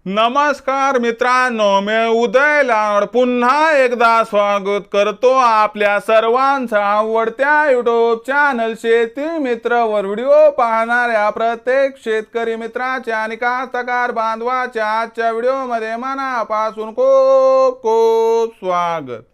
नमस्कार मित्रांनो, मी उदय लाड पुन्हा एकदा स्वागत करतो आपल्या सर्वांचा आवडत्या युट्यूब चॅनल शेती मित्र वर व्हिडिओ पाहणाऱ्या प्रत्येक शेतकरी मित्राच्या आणि कास्तकार बांधवाच्या आजच्या व्हिडिओमध्ये मनापासून खूप खूप स्वागत।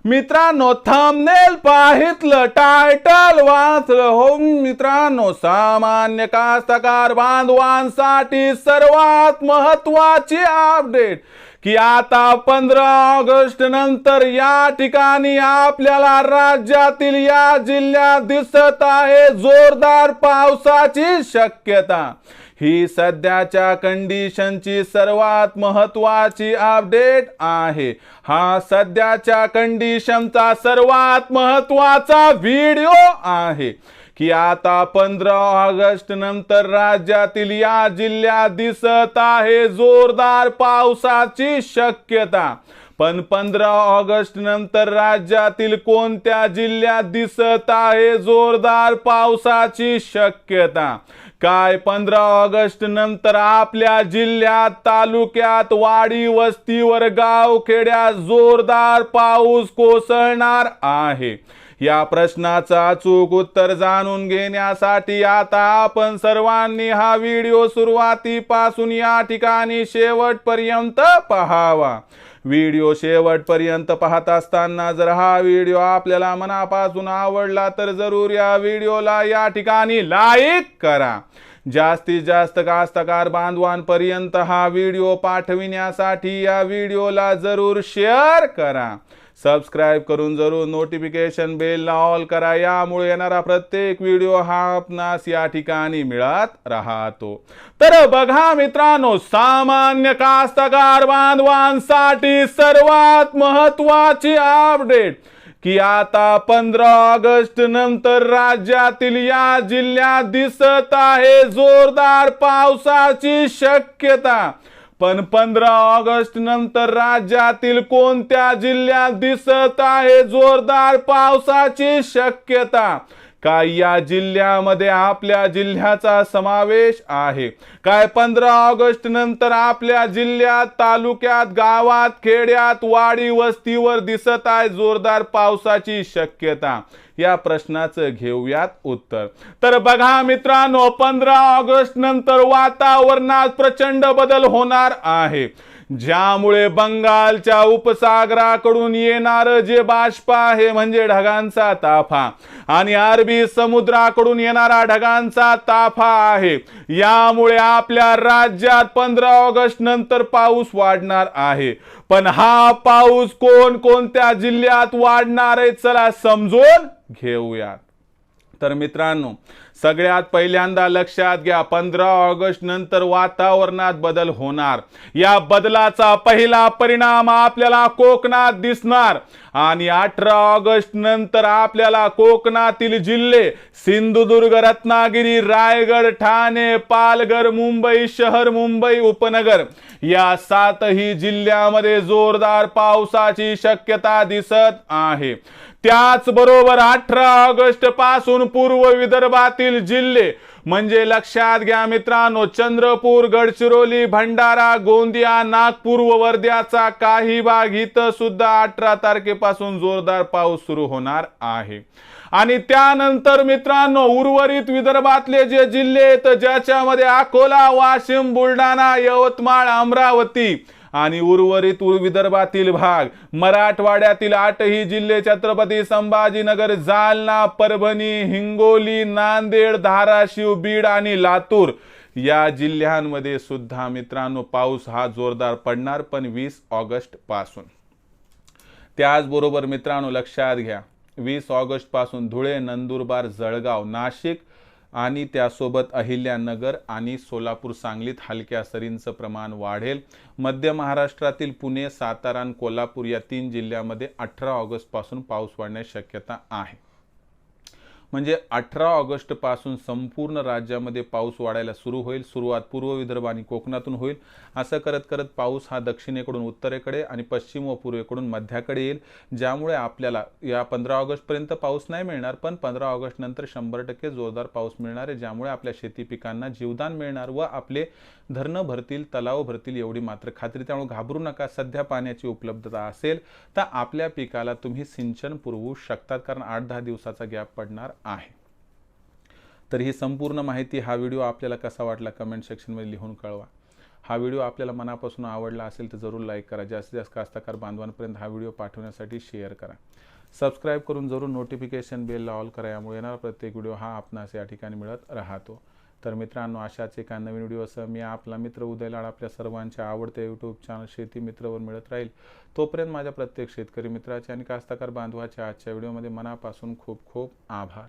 मित्रांनो, थंबनेल पाहितलं, टायटल वाचलं हो मित्रांनो, सामान्य कास्तकार बांधवांसाठी सर्वात महत्त्वाची अपडेट की आता 15 ऑगस्ट नंतर या ठिकाणी आपल्याला राज्यातील या जिल्ह्यात दिसत आहे जोरदार पावसाची शक्यता। ही सध्याच्या कंडिशनची सर्वात महत्त्वाची अपडेट आहे। हा सध्याच्या कंडिशनचा सर्वात महत्त्वाचा व्हिडिओ आहे की आता 15 ऑगस्ट नंतर राज्यातील या जिल्ह्यात दिसत आहे जोरदार पावसाची शक्यता। पण 15 ऑगस्ट नंतर राज्यातील कोणत्या जिल्ह्यात दिसत आहे जोरदार पावसाची शक्यता? काय 15 ऑगस्ट नंतर आपल्या जिल्ह्यात, तालुक्यात, वाडी वस्तीवर, गावखेड्यात जोरदार पाऊस कोसळणार आहे? या प्रश्नाचं अचूक उत्तर जाणून घेण्यासाठी आता आपण सर्वांनी हा व्हिडिओ सुरुवातीपासून या ठिकाणी शेवटपर्यंत पाहावा। व्हिडिओ शेवटपर्यंत पाहत असताना जर हा व्हिडिओ आपल्याला मनापासून आवडला तर जरूर या व्हिडिओला या ठिकाणी लाईक करा। जास्तीत जास्त कास्तकार बांधवांपर्यंत हा व्हिडिओ पाठविण्यासाठी या व्हिडिओला जरूर शेअर करा। सबस्क्राइब करून जरूर नोटिफिकेशन बेलला ऑल करा, यामुळे येणारा प्रत्येक व्हिडिओ हा आपणास या ठिकाणी मिळत राहतो। तर बघा मित्रांनो, सामान्य कास्तकार बांधवांसाठी सर्वात महत्त्वाची अपडेट की आता 15 ऑगस्ट नंतर राज्यातील या जिल्ह्यात दिसत आहे जोरदार पावसाची शक्यता। पण 15 ऑगस्ट नंतर राज्यातील कोणत्या जिल्ह्यात दिसत आहे जोरदार पावसाची शक्यता? काय या जिल्ह्यामध्ये आपल्या जिल्ह्याचा समावेश आहे? काय 15 ऑगस्ट नंतर आपल्या जिल्ह्यात, तालुक्यात, गावात, खेड्यात, वाडी वस्तीवर दिसत आहे जोरदार पावसाची शक्यता? या प्रश्नाचं घेऊयात उत्तर। तर बघा मित्रांनो, 15 ऑगस्ट नंतर वातावरणात प्रचंड बदल होणार आहे, ज्यामुळे बंगालच्या उपसागराकडून येणारं जे बाष्प आहे म्हणजे ढगांचा ताफा आणि अरबी समुद्राकडून येणारा ढगांचा ताफा आहे, यामुळे आपल्या राज्यात 15 ऑगस्ट नंतर पाऊस वाढणार आहे। पण हा पाऊस कोणत्या जिल्ह्यात वाढणार आहे चला समजून घेऊयात। तर मित्रांनो, सगळ्यात पहिल्यांदा लक्षात घ्या, 15 ऑगस्ट नंतर वातावरणात बदल होणार। या बदलाचा पहिला परिणाम आपल्याला कोकणात दिसणार आणि 18 ऑगस्ट नंतर आपल्याला कोकणातील जिल्हे सिंधुदुर्ग, रत्नागिरी, रायगड, ठाणे, पालघर, मुंबई शहर, मुंबई उपनगर या 7ही जिल्ह्यामध्ये जोरदार पावसाची शक्यता दिसत आहे। त्याचबरोबर 18 ऑगस्ट पासून पूर्व विदर्भातील जिल्हे म्हणजे लक्षात घ्या मित्रांनो, चंद्रपूर, गडचिरोली, भंडारा, गोंदिया, नागपूर व वर्ध्याचा काही भाग इथं सुद्धा 18 तारखेपासून जोरदार पाऊस सुरू होणार आहे। आणि त्यानंतर मित्रांनो, उर्वरित विदर्भातले जे जिल्हे आहेत ज्याच्यामध्ये अकोला, वाशिम, बुलढाणा, यवतमाळ, अमरावती आणि उर्वरित विदर्भातील भाग, मराठवाड्यातील 8ही जिल्हे छत्रपती संभाजीनगर, जालना, परभणी, हिंगोली, नांदेड, धाराशिव, बीड आणि लातूर या जिल्ह्यांमध्ये सुद्धा मित्रांनो पाऊस हा जोरदार पडणार, पण 20 ऑगस्ट पासून। त्याचबरोबर मित्रांनो लक्षात घ्या, 20 ऑगस्ट पासून धुळे, नंदुरबार, जळगाव, नाशिक आणि त्यासोबत अहिल्यानगर आणि सोलापूर, सांगलीत हलक्या सरींचं प्रमाण वाढेल। मध्य महाराष्ट्रातील पुणे, सातारा आणि कोल्हापूर या 3 जिल्ह्यामध्ये 18 ऑगस्ट पासून पाऊस वाढण्याची शक्यता आहे। म्हणजे 18 ऑगस्ट पासून संपूर्ण राज्यामध्ये पाऊस वाढायला सुरू होईल। सुरुवात पूर्व विदर्भ आणि कोकणातून होईल। असं करत करत पाऊस हा दक्षिणेकडून उत्तरेकडे आणि पश्चिम व पूर्वेकडून मध्याकडे येईल, ज्यामुळे आपल्याला या 15 ऑगस्ट पर्यंत पाऊस नाही मिळणार, पण 15 ऑगस्ट नंतर 100% जोरदार पाऊस मिळणार आहे, ज्यामुळे आपल्या शेती पिकांना जीवदान मिळणार व आपले धरणं भरतील, तलाव भरतील एवढी मात्र खात्री. त्यामुळे घाबरू नका. सध्या पाण्याची उपलब्धता असेल तर आपल्या पिकाला तुम्ही सिंचन पुरवू शकतात, कारण 8-10 दिवसाचा गॅप पडणार आहे. तर ही संपूर्ण माहिती, हा व्हिडिओ आपल्याला कसा वाटला कमेंट सेक्शनमध्ये लिहून कळवा. हा व्हिडिओ आपल्याला मनापासून आवडला असेल तर जरूर लाईक करा. जास्तीत जास्त कास्तकार बांधवांपर्यंत हा व्हिडिओ पाठवण्यासाठी शेअर करा. सबस्क्राईब करून जरूर नोटिफिकेशन बेलला ऑल करा. यामुळे येणारा प्रत्येक व्हिडिओ हा आपणास या ठिकाणी मिळत राहतो. तर मित्रांनो, अशाच एका नवीन व्हिडिओसह मी आपला मित्र उदय लाड आपल्या सर्वांच्या आवडत्या यूट्यूब चॅनल शेती मित्रवर मिळत राहील. तोपर्यंत माझ्या प्रत्येक शेतकरी मित्राचे आणि कास्तकार बांधवाच्या आजच्या व्हिडिओमध्ये मनापासून खूप खूप आभार.